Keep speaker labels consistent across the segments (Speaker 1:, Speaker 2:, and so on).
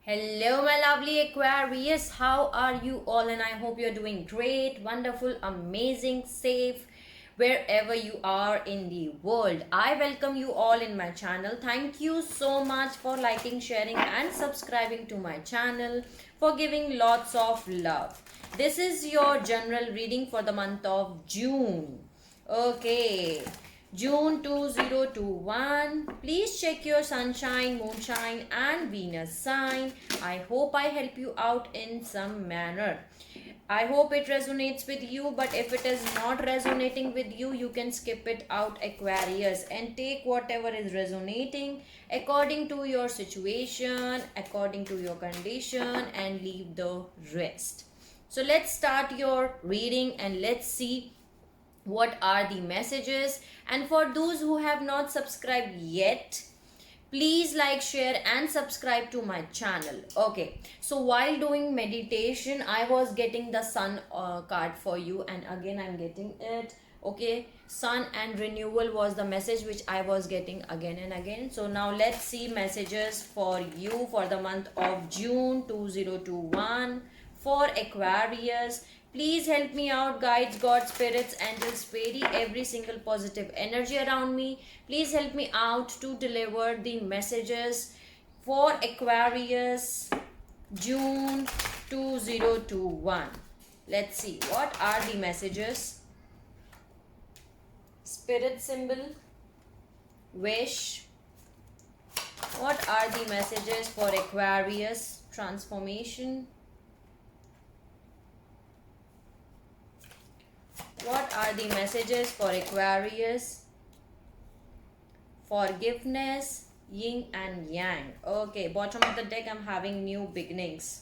Speaker 1: Hello, my lovely Aquarius. How are you all? And I hope you're doing great, wonderful, amazing, safe, wherever you are in the world. I welcome you all in my channel. Thank you so much for liking, sharing, and subscribing to my channel, for giving lots of love. This is your general reading for the month of June. Okay. June 2021. Please check your sunshine, moonshine, and Venus sign. I hope I help you out in some manner. I hope it resonates with you, but if it is not resonating with you, you can skip it out, Aquarius, and take whatever is resonating according to your situation, according to your condition, and leave the rest. So let's start your reading and let's see what are the messages. And for those who have not subscribed yet, please like, share, and subscribe to my channel. Okay, so while doing meditation, I was getting the sun card for you, and again I'm getting it. Okay, sun and renewal was the message which I was getting again and again. So now let's see messages for you for the month of June 2021 for Aquarius. Please help me out, guides, God, spirits, angels, fairy, every single positive energy around me. Please help me out to deliver the messages for Aquarius June 2021. Let's see what are the messages. Spirit symbol, wish. What are the messages for Aquarius transformation? What are the messages for Aquarius? Forgiveness, yin and yang. Okay, bottom of the deck, I'm having new beginnings.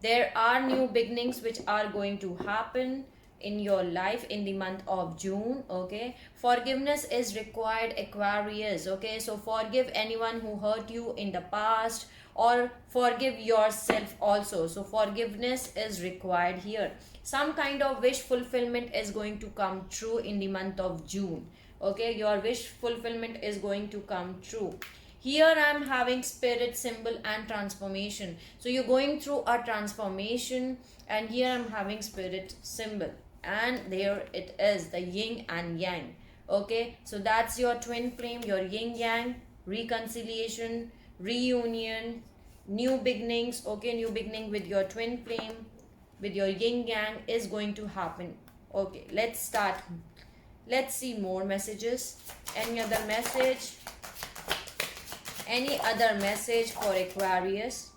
Speaker 1: There are new beginnings which are going to happen in your life in the month of June. Okay, forgiveness is required, Aquarius. Okay, so forgive anyone who hurt you in the past, or forgive yourself also. So forgiveness is required here. Some kind of wish fulfillment is going to come true in the month of June. Okay, your wish fulfillment is going to come true. Here I am having spirit symbol and transformation. So you're going through a transformation, and here I'm having spirit symbol, and there it is, the yin and yang. Okay, so that's your twin flame, your yin yang, reconciliation, reunion, new beginnings. Okay, new beginning with your twin flame, with your yin yang is going to happen. Okay, let's start. Let's see more messages. Any other message? Any other message for Aquarius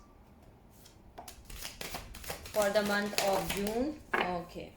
Speaker 1: for the month of June? Okay.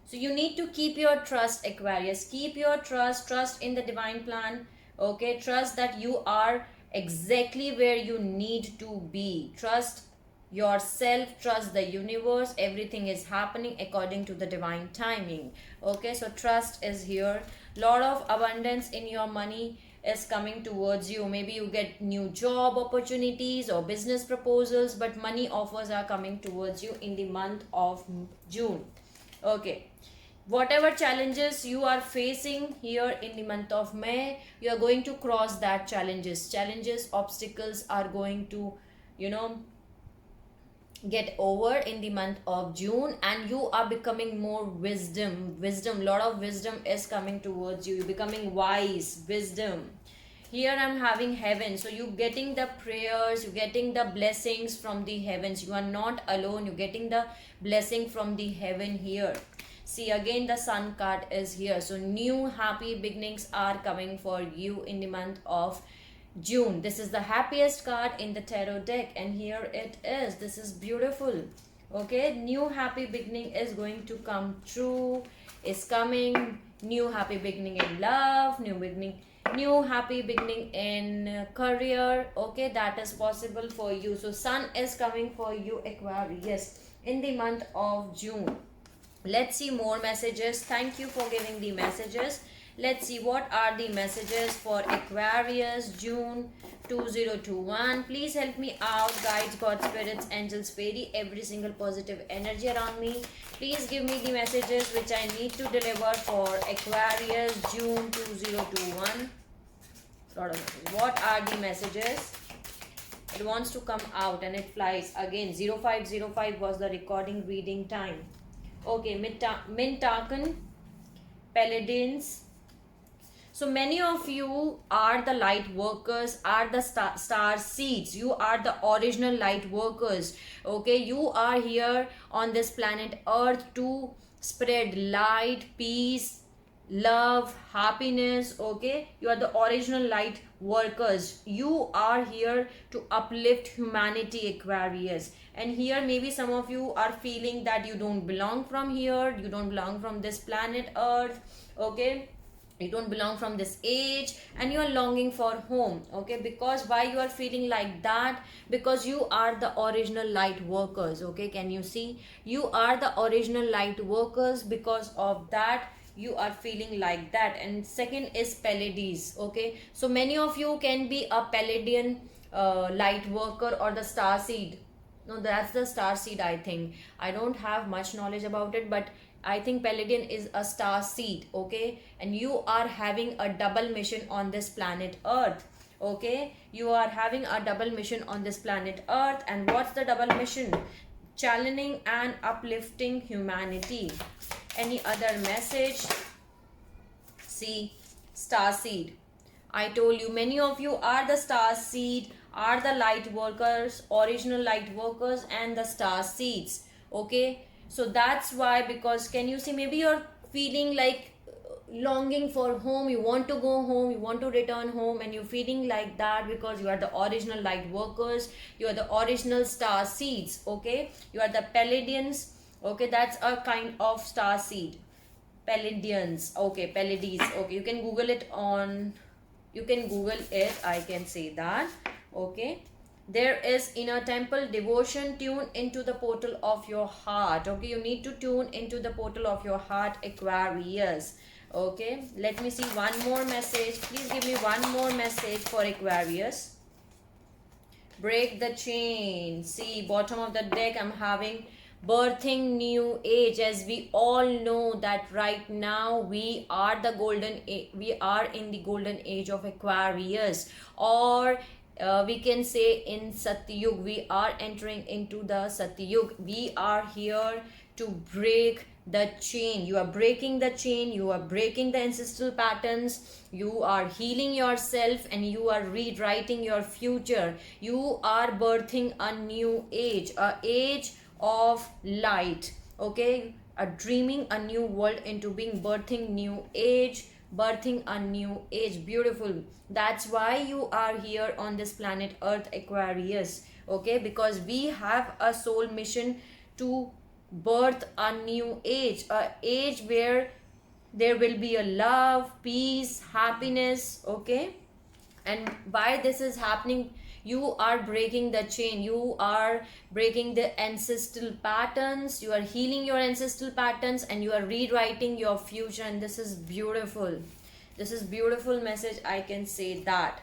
Speaker 1: So you need to keep your trust, Aquarius. Keep your trust in the divine plan. Okay, trust that you are exactly where you need to be. Trust yourself, trust the universe. Everything is happening according to the divine timing. Okay, so trust is here. Lot of abundance in your money is coming towards you. Maybe you get new job opportunities or business proposals, but money offers are coming towards you in the month of June. Okay, whatever challenges you are facing here in the month of May, you are going to cross that challenges, obstacles are going to, get over in the month of June, and you are becoming more wisdom, lot of wisdom is coming towards you. You're becoming wise, wisdom. Here I'm having heaven, so you getting the prayers, you getting the blessings from the heavens. You are not alone, you're getting the blessing from the heaven here. See, again the sun card is here. So new happy beginnings are coming for you in the month of June. This is the happiest card in the tarot deck, and here it is. This is beautiful. Okay, new happy beginning is going to come true, is coming. New happy beginning in love, new happy beginning in career. Okay, that is possible for you. So sun is coming for you, Aquarius, in the month of June. Let's see more messages. Thank you for giving the messages. Let's see what are the messages for Aquarius June 2021. Please help me out, guides, God, spirits, angels, fairy, every single positive energy around me. Please give me the messages which I need to deliver for Aquarius June 2021. lot of messages. What are the messages? It wants to come out and it flies again. 0505 was the recording reading time. Okay, Mintakan, Paladins. So many of you are the light workers, are the star seeds. You are the original light workers. Okay, you are here on this planet Earth to spread light, peace, love, happiness. Okay, you are the original light workers. You are here to uplift humanity, Aquarius. And here maybe some of you are feeling that you don't belong from here, you don't belong from this planet Earth. Okay, you don't belong from this age and you are longing for home. Okay, because why you are feeling like that? Because you are the original light workers. Okay, can you see? You are the original light workers. Because of that you are feeling like that. And second is Pleiades. Okay, so many of you can be a Pleiadian light worker or the star seed. No, that's the star seed, I think. I don't have much knowledge about it, but I think Pleiadian is a star seed. Okay, and you are having a double mission on this planet Earth. Okay, you are having a double mission on this planet Earth. And what's the double mission? Challenging and uplifting humanity. Any other message? See, star seed. I told you, many of you are the star seed, are the light workers, original light workers and the star seeds. Okay, so that's why, because can you see, maybe you're feeling like longing for home, you want to go home, you want to return home, and you're feeling like that because you are the original light workers, you are the original star seeds. Okay, you are the Pleiadians. Okay, that's a kind of star seed. Pleiadians. Okay, Pleiades. Okay, you can google it on, you can google it, I can say that. Okay, there is inner temple devotion. Tune into the portal of your heart. Okay, you need to tune into the portal of your heart, Aquarius. Okay, let me see one more message. Please give me one more message for Aquarius. Break the chain. See, bottom of the deck I'm having birthing new age. As we all know that right now we are the we are in the golden age of Aquarius, or we can say in Satyug. We are entering into the Satyug. We are here to break the chain. You are breaking the chain, you are breaking the ancestral patterns, you are healing yourself and you are rewriting your future. You are birthing a new age, a age of light. Okay, a dreaming a new world into being, birthing new age, birthing a new age. Beautiful. That's why you are here on this planet Earth, Aquarius. Okay, because we have a soul mission to birth a new age, a age where there will be a love, peace, happiness. Okay, and why this is happening? You are breaking the chain, you are breaking the ancestral patterns, you are healing your ancestral patterns and you are rewriting your future. And this is beautiful. This is beautiful message, I can say that.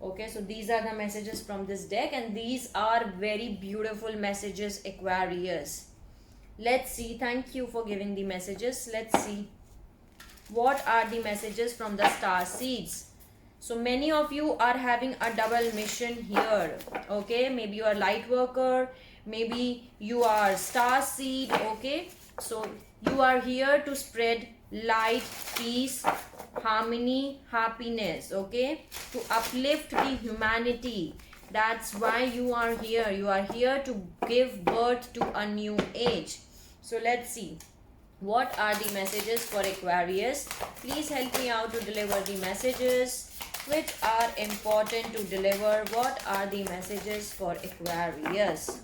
Speaker 1: Okay, so these are the messages from this deck and these are very beautiful messages, Aquarius. Let's see. Thank you for giving the messages. Let's see what are the messages from the star seeds. So many of you are having a double mission here. Okay, maybe you are light worker, maybe you are star seed. Okay, so you are here to spread light, peace, harmony, happiness. Okay, to uplift the humanity. That's why you are here. You are here to give birth to a new age. So let's see. What are the messages for Aquarius? Please help me out to deliver the messages which are important to deliver. What are the messages for Aquarius?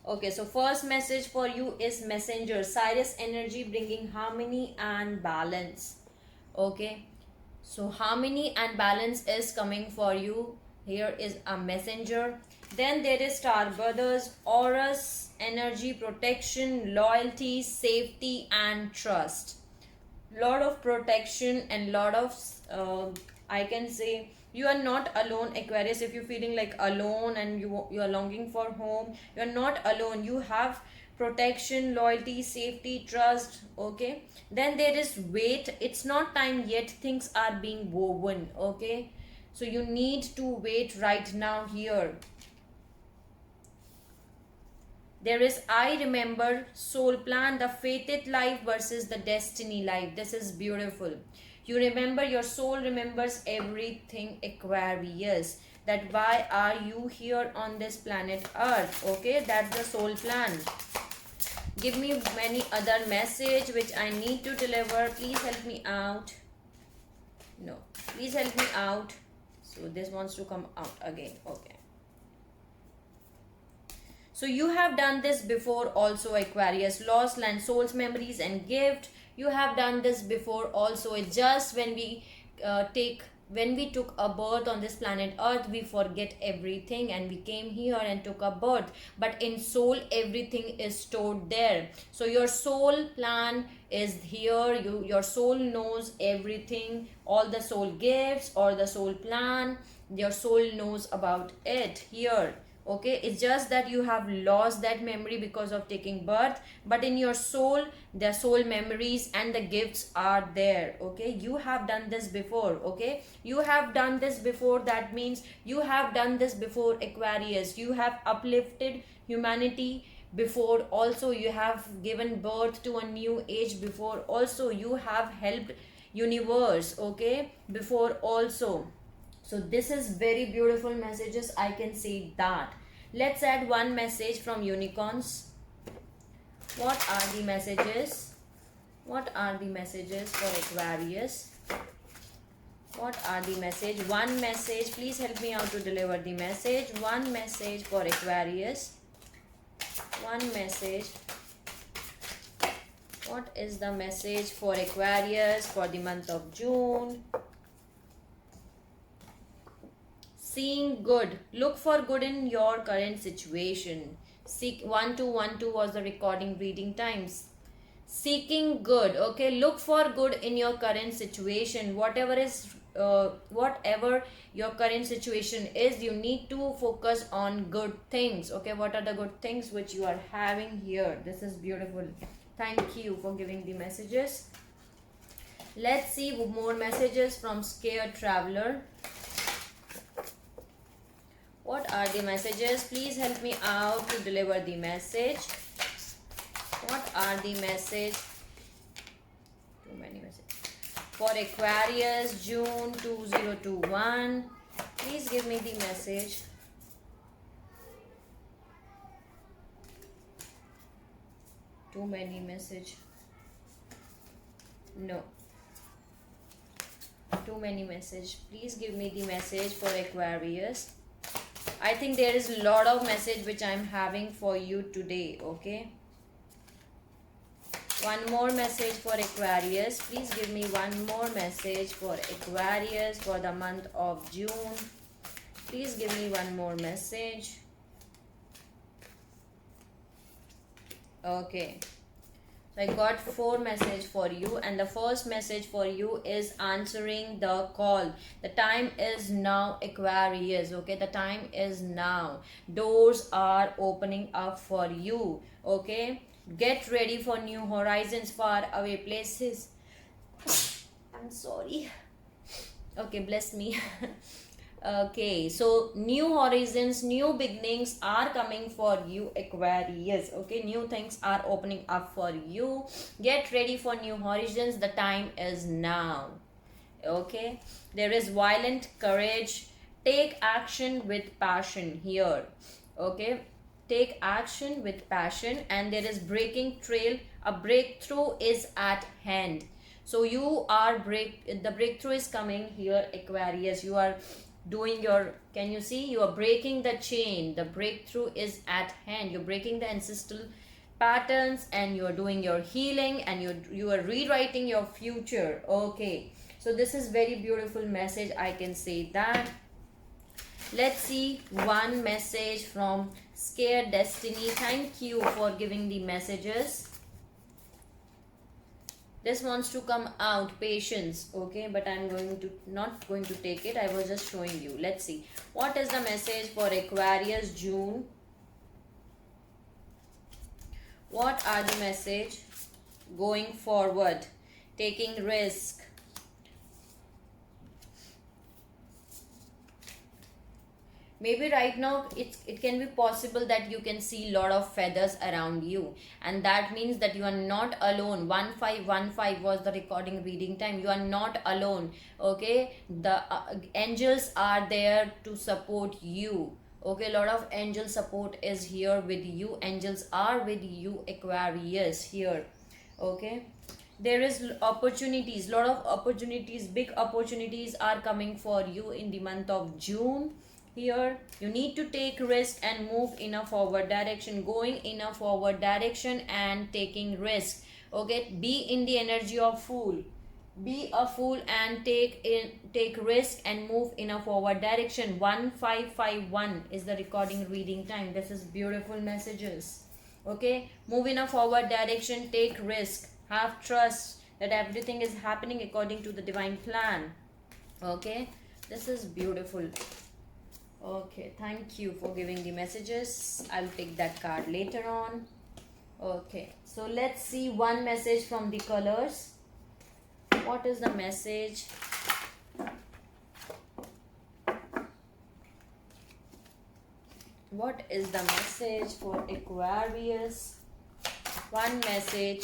Speaker 1: Okay, so first message for you is Messenger, Sirius energy, bringing harmony and balance. Okay, so harmony and balance is coming for you. Here is a Messenger. Then there is Star Brothers, Aurus energy, protection, loyalty, safety and trust. Lot of protection and lot of I can say you are not alone, Aquarius. If you're feeling like alone and you are longing for home, you're not alone. You have protection, loyalty, safety, trust. Okay, then there is wait. It's not time yet, things are being woven. Okay, so you need to wait right now here. There is I remember, soul plan, the fated life versus the destiny life. This is beautiful. You remember, your soul remembers everything, Aquarius. That why are you here on this planet Earth? Okay, that's the soul plan. Give me many other message which I need to deliver. Please help me out. No, please help me out. So this wants to come out again. Okay. So you have done this before also, Aquarius. Lost land, souls, memories and gift. You have done this before also. It's just when we took a birth on this planet Earth, we forget everything and we came here and took a birth. But in soul, everything is stored there. So your soul plan is here. Your soul knows everything, all the soul gifts or the soul plan. Your soul knows about it here. Okay, it's just that you have lost that memory because of taking birth, but in your soul the soul memories and the gifts are there. Okay, you have done this before. Okay, you have done this before. That means you have done this before, Aquarius. You have uplifted humanity before also. You have given birth to a new age before also. You have helped universe, okay, before also. So this is very beautiful messages, I can see that. Let's add one message from unicorns. What are the messages? What are the messages for Aquarius? What are the message? One message. Please help me out to deliver the message. One message for Aquarius. One message. What is the message for Aquarius for the month of June? Seeing good. Look for good in your current situation. Seek 1212 was the recording reading times. Seeking good. Okay, look for good in your current situation. Whatever your current situation is, you need to focus on good things. Okay, what are the good things which you are having here? This is beautiful. Thank you for giving the messages. Let's see more messages from Scared Traveler. What are the messages? Please help me out to deliver the message. What are the message? Too many messages. For Aquarius, June 2021. Please give me the message. Too many message. No. Too many message. Please give me the message for Aquarius. I think there is a lot of message which I am having for you today. Okay. One more message for Aquarius. Please give me one more message for Aquarius for the month of June. Please give me one more message. Okay. So I got 4 messages for you, and the first message for you is answering the call. The time is now, Aquarius. Okay, the time is now. Doors are opening up for you. Okay, get ready for new horizons, far away places. I'm sorry. Okay, bless me. Okay, so new horizons, new beginnings are coming for you, Aquarius. Okay, new things are opening up for you. Get ready for new horizons. The time is now. Okay, there is violent courage. Take action with passion here. Okay, take action with passion, and there is breaking trail. A breakthrough is at hand. So you are the breakthrough is coming here, Aquarius. You are doing your, can you see, you are breaking the chain. The breakthrough is at hand. You're breaking the ancestral patterns, and you are doing your healing, and you are rewriting your future. Okay, so this is very beautiful message, I can say that. Let's see one message from Scared Destiny. Thank you for giving the messages. This wants to come out, patience. Okay, but I'm not going to take it. I was just showing you. Let's see what is the message for Aquarius June. What are the message going forward? Taking risk. Maybe right now it can be possible that you can see a lot of feathers around you, and that means that you are not alone. 1515 was the recording reading time. You are not alone. Okay, the angels are there to support you. Okay, a lot of angel support is here with you. Angels are with you, Aquarius, here. Okay, there is opportunities, lot of opportunities, big opportunities are coming for you in the month of June. Here you need to take risk and move in a forward direction, going in a forward direction and taking risk. Okay, be in the energy of fool. Be a fool and take risk and move in a forward direction. 1551 is the recording reading time. This is beautiful messages. Okay, move in a forward direction, take risk, have trust that everything is happening according to the divine plan. Okay, this is beautiful. Okay, thank you for giving the messages. I'll take that card later on. Okay, so let's see one message from the colors. What is the message? What is the message for Aquarius? One message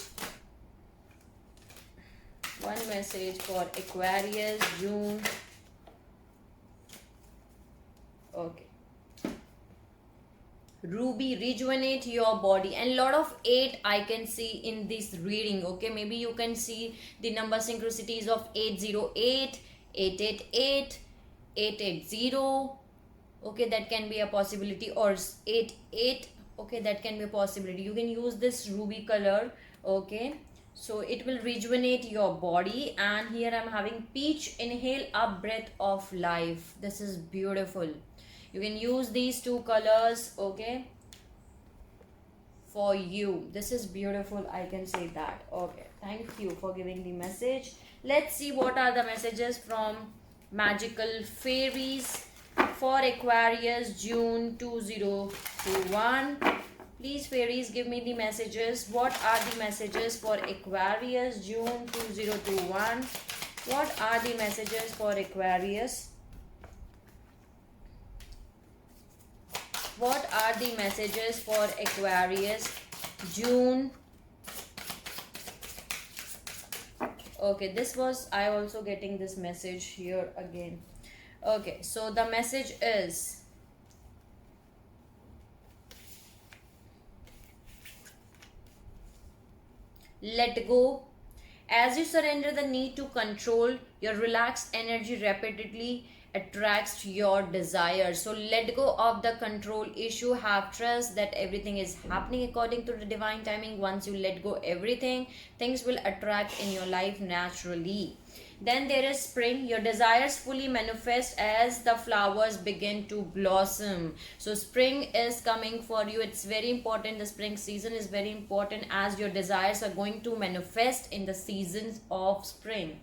Speaker 1: for Aquarius, June. Okay, Ruby, rejuvenate your body, and lot of 8 I can see in this reading. Okay, maybe you can see the number synchronicities of 808, 888, 880. Okay, that can be a possibility, or 88. Okay, that can be a possibility. You can use this ruby color. Okay, so it will rejuvenate your body. And here I'm having peach, inhale a breath of life. This is beautiful. You can use these two colors. Okay, for you, this is beautiful, I can say that. Okay, thank you for giving the message. Let's see what are the messages from magical fairies for Aquarius, June 2021. Please, fairies, give me the messages. What are the messages for Aquarius, June 2021? What are the messages for Aquarius? What are the messages for Aquarius, June? Okay, this was, I also getting this message here again. Okay, so the message is, let go. As you surrender the need to control, your relaxed energy repeatedly attracts your desire. So let go of the control issue. Have trust that everything is happening according to the divine timing. Once you let go everything, things will attract in your life naturally. Then there is spring. Your desires fully manifest as the flowers begin to blossom. So spring is coming for you. It's very important. The spring season is very important, as your desires are going to manifest in the seasons of spring.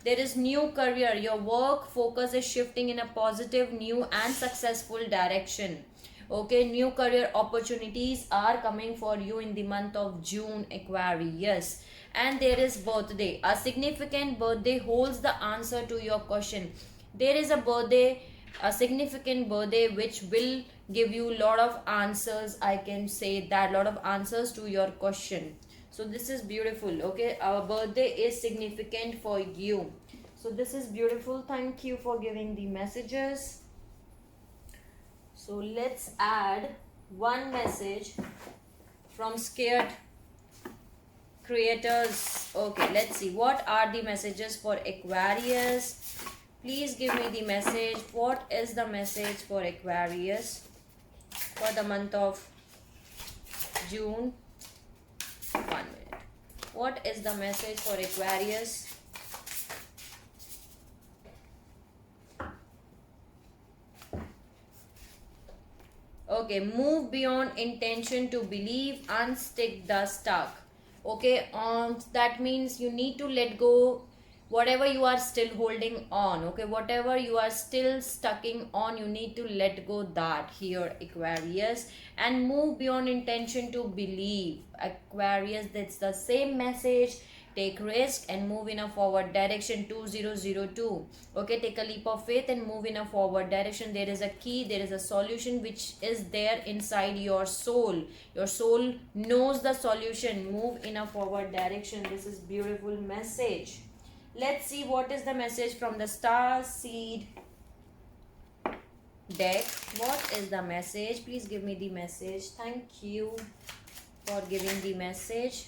Speaker 1: There is new career. Your work focus is shifting in a positive, new and successful direction. Okay, new career opportunities are coming for you in the month of June, Aquarius. And there is birthday. A significant birthday holds the answer to your question. There is a birthday, a significant birthday, which will give you a lot of answers. I can say that, lot of answers to your question. So this is beautiful. Okay, our birthday is significant for you. So this is beautiful. Thank you for giving the messages. So let's add one message from scared creators. Okay, let's see what are the messages for Aquarius. Please give me the message. What is the message for Aquarius for the month of June? 1 minute. What is the message for Aquarius? Okay, move beyond intention to believe, unstick the stuck. Okay, that means you need to let go whatever you are still holding on, okay, whatever you are still stucking on, you need to let go that here, Aquarius, and move beyond intention to believe. Aquarius, that's the same message. Take risk and move in a forward direction. 2002, okay, take a leap of faith and move in a forward direction. There is a key, there is a solution which is there inside your soul. Your soul knows the solution. Move in a forward direction. This is beautiful message. Let's see what is the message from the star seed deck. What is the message? Please give me the message. Thank you for giving the message.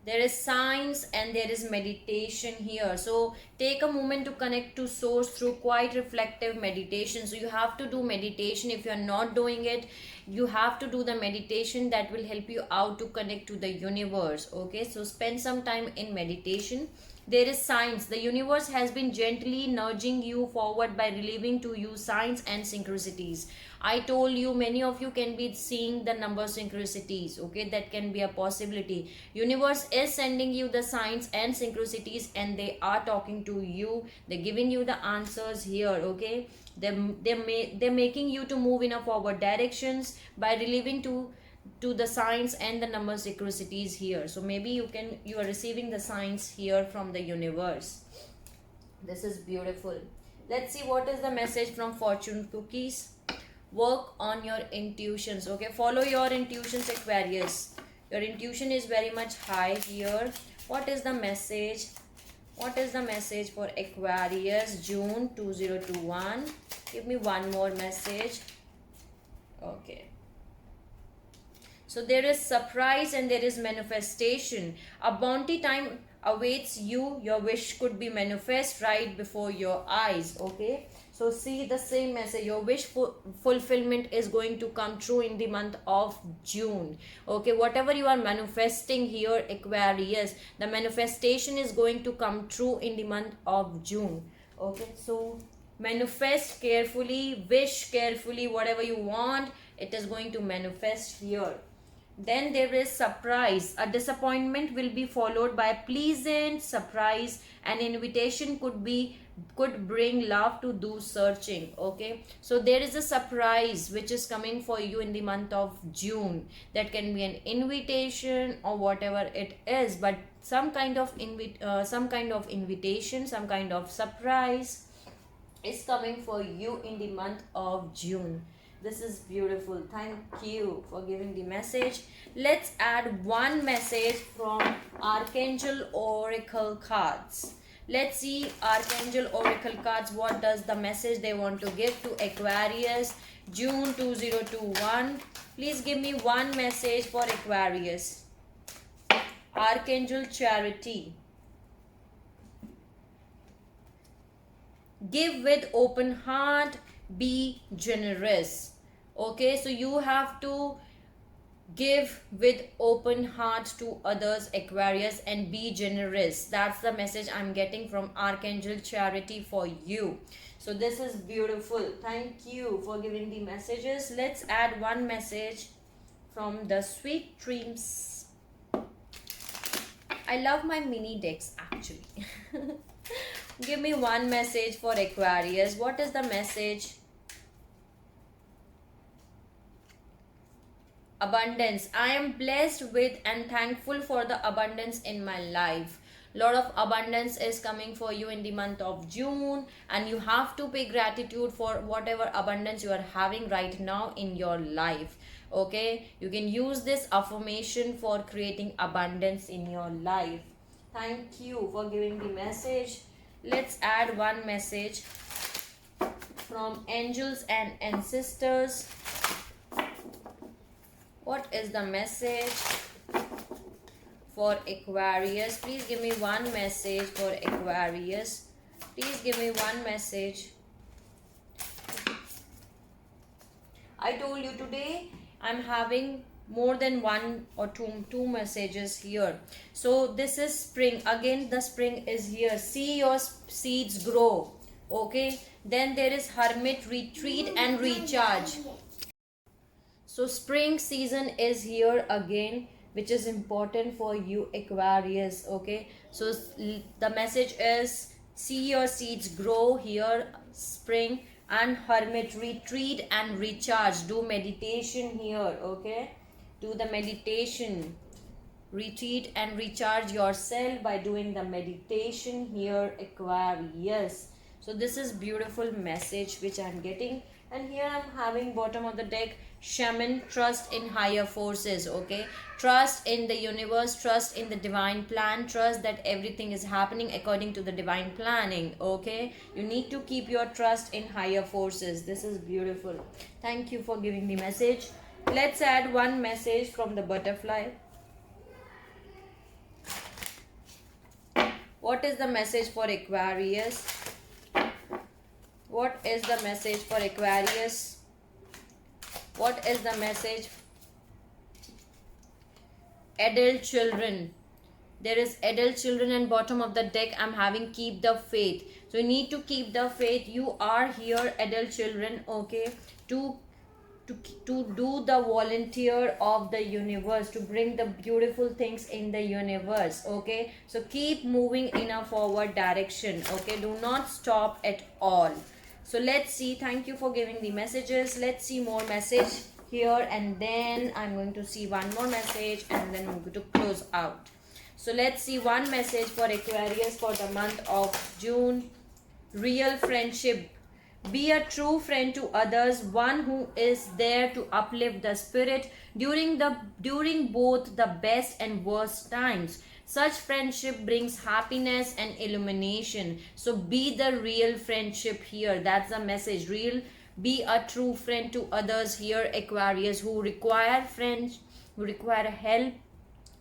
Speaker 1: There is science and there is meditation here. So take a moment to connect to source through quite reflective meditation. So you have to do meditation. If you are not doing it, you have to do the meditation that will help you out to connect to the universe. Okay, so spend some time in meditation. There is science. The universe has been gently nudging you forward by relieving to you signs and synchronicities. I told you, many of you can be seeing the number synchronicities, okay, that can be a possibility. Universe is sending you the signs and synchronicities, and they are talking to you. They're giving you the answers here, okay. They're making you to move in a forward directions by relieving to the signs and the number synchronicities here. So maybe you are receiving the signs here from the universe. This is beautiful. Let's see what is the message from fortune cookies. Work on your intuitions, okay, follow your intuitions, Aquarius. Your intuition is very much high here. What is the message? What is the message for Aquarius, June 2021? Give me one more message. Okay, so there is surprise and there is manifestation. A bounty time awaits you. Your wish could be manifest right before your eyes, okay. So see the same message. Your wish fulfillment is going to come true in the month of June. Okay, whatever you are manifesting here, Aquarius, the manifestation is going to come true in the month of June. Okay, so manifest carefully, wish carefully, whatever you want, it is going to manifest here. Then there is surprise. A disappointment will be followed by a pleasant surprise. An invitation could bring love to do searching, okay. So there is a surprise which is coming for you in the month of June. That can be an invitation or whatever it is, but some kind of invitation, some kind of surprise is coming for you in the month of June. This is beautiful. Thank you for giving the message. Let's add one message from Archangel Oracle cards. Let's see Archangel Oracle cards. What does the message they want to give to Aquarius, June 2021? Please give me one message for Aquarius. Archangel Charity. Give with open heart. Be generous. Okay, so you have to give with open heart to others, Aquarius, and be generous. That's the message I'm getting from Archangel Charity for you. So this is beautiful. Thank you for giving the messages. Let's add one message from the Sweet Dreams. I love my mini decks actually. Give me one message for Aquarius. What is the message? Abundance. I am blessed with and thankful for the abundance in my life. Lot of abundance is coming for you in the month of June, and you have to pay gratitude for whatever abundance you are having right now in your life. Okay, you can use this affirmation for creating abundance in your life. Thank you for giving the message. Let's add one message from angels and ancestors. What is the message for Aquarius? Please give me one message for Aquarius. Please give me one message. I told you today I'm having more than one or two messages here. So this is spring. Again, the spring is here. See your seeds grow. Okay. Then there is hermit, retreat and recharge. So spring season is here again. which is important for you, Aquarius. Okay, so the message is, see your seeds grow here, spring and hermit, retreat and recharge, do meditation here. Okay, do the meditation, retreat and recharge yourself by doing the meditation here, Aquarius. So this is beautiful message which I'm getting. And here I'm having bottom of the deck, shaman, trust in higher forces. Okay, trust in the universe, trust in the divine plan, trust that everything is happening according to the divine planning. Okay, you need to keep your trust in higher forces. This is beautiful. Thank you for giving the message. Let's add one message from the butterfly. What is the message for Aquarius? What is the message for Aquarius? What is the message? Adult children. There is adult children, and bottom of the deck I'm having keep the faith. So you need to keep the faith. You are here, adult children, okay, to do the volunteer of the universe, to bring the beautiful things in the universe. Okay, so keep moving in a forward direction. Okay, do not stop at all. So let's see. Thank you for giving the messages. Let's see more message here, and then I'm going to see one more message, and then I'm going to close out. So let's see one message for Aquarius for the month of June. Real friendship. Be a true friend to others, one who is there to uplift the spirit during both the best and worst times. Such friendship brings happiness and illumination. So be the real friendship here. That's the message. Real, be a true friend to others here, Aquarius, who require friends, who require help.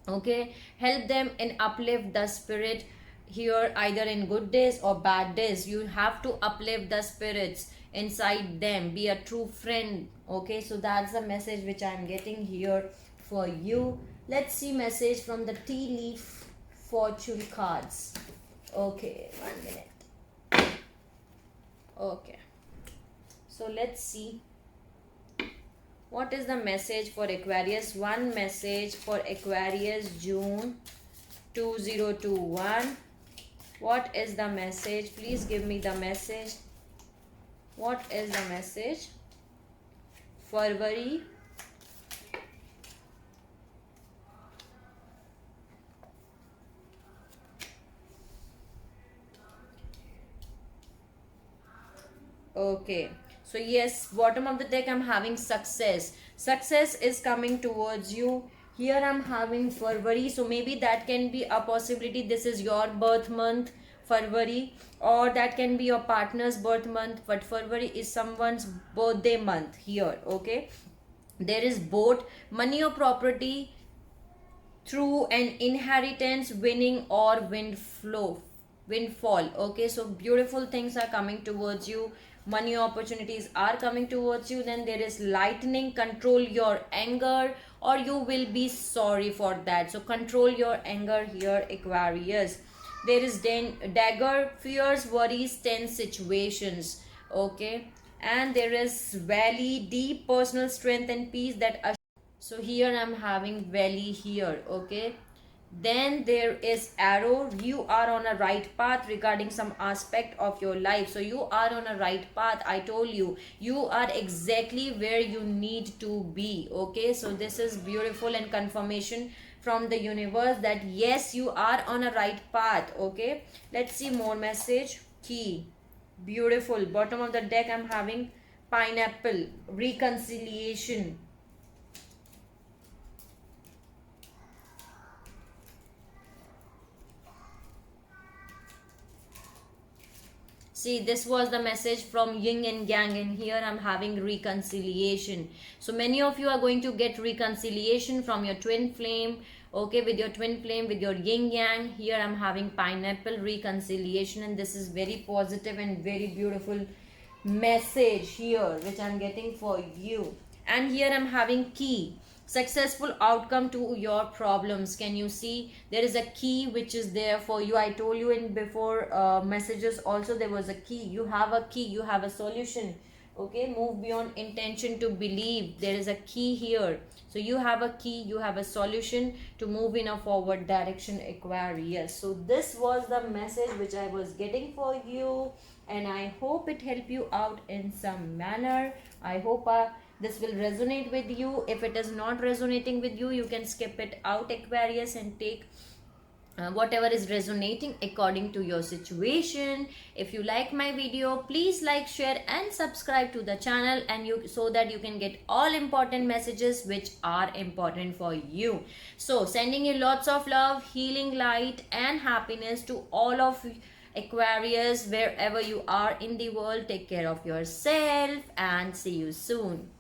Speaker 1: Okay, help them and uplift the spirit here, either in good days or bad days. You have to uplift the spirits inside them. Be a true friend. Okay, so that's the message which I'm getting here for you. Let's see message from the tea leaf fortune cards. Okay, 1 minute. Okay, so let's see what is the message for Aquarius. One message for Aquarius, June 2021. What is the message? Please give me the message. What is the message? February. Okay. So yes, bottom of the deck I'm having success. Success is coming towards you. Here I'm having February, so maybe that can be a possibility. This is your birth month, February, or that can be your partner's birth month, but February is someone's birthday month here. Okay, there is both money or property through an inheritance, winning or windfall. Okay, so beautiful things are coming towards you. Money opportunities are coming towards you. Then there is lightning. Control your anger, or you will be sorry for that. So control your anger here, Aquarius. There is dagger, fears, worries, tense situations. Okay, and there is valley, deep personal strength and peace that. So here I'm having valley here. Okay, then there is arrow. You are on a right path regarding some aspect of your life. So you are on a right path. I told you, you are exactly where you need to be. Okay, so this is beautiful and confirmation from the universe that yes, you are on a right path. Okay, let's see more message. Key, beautiful. Bottom of the deck I'm having pineapple, reconciliation. See, this was the message from yin and yang, and here I'm having reconciliation. So many of you are going to get reconciliation from your twin flame. Okay, with your twin flame, with your yin yang. Here I'm having pineapple, reconciliation, and this is very positive and very beautiful message here which I'm getting for you. And here I'm having key, successful outcome to your problems. Can you see there is a key which is there for you? I told you in before messages also, there was a key. You have a key, you have a solution Okay, move beyond intention to believe. There is a key here. So you have a key, you have a solution to move in a forward direction, Aquarius. So this was the message which I was getting for you, and I hope it helped you out in some manner. I hope this will resonate with you. If it is not resonating with you, you can skip it out, Aquarius, and take whatever is resonating according to your situation. If you like my video, please like, share and subscribe to the channel, and you so that you can get all important messages which are important for you. So sending you lots of love, healing, light and happiness to all of Aquarius wherever you are in the world. Take care of yourself and see you soon.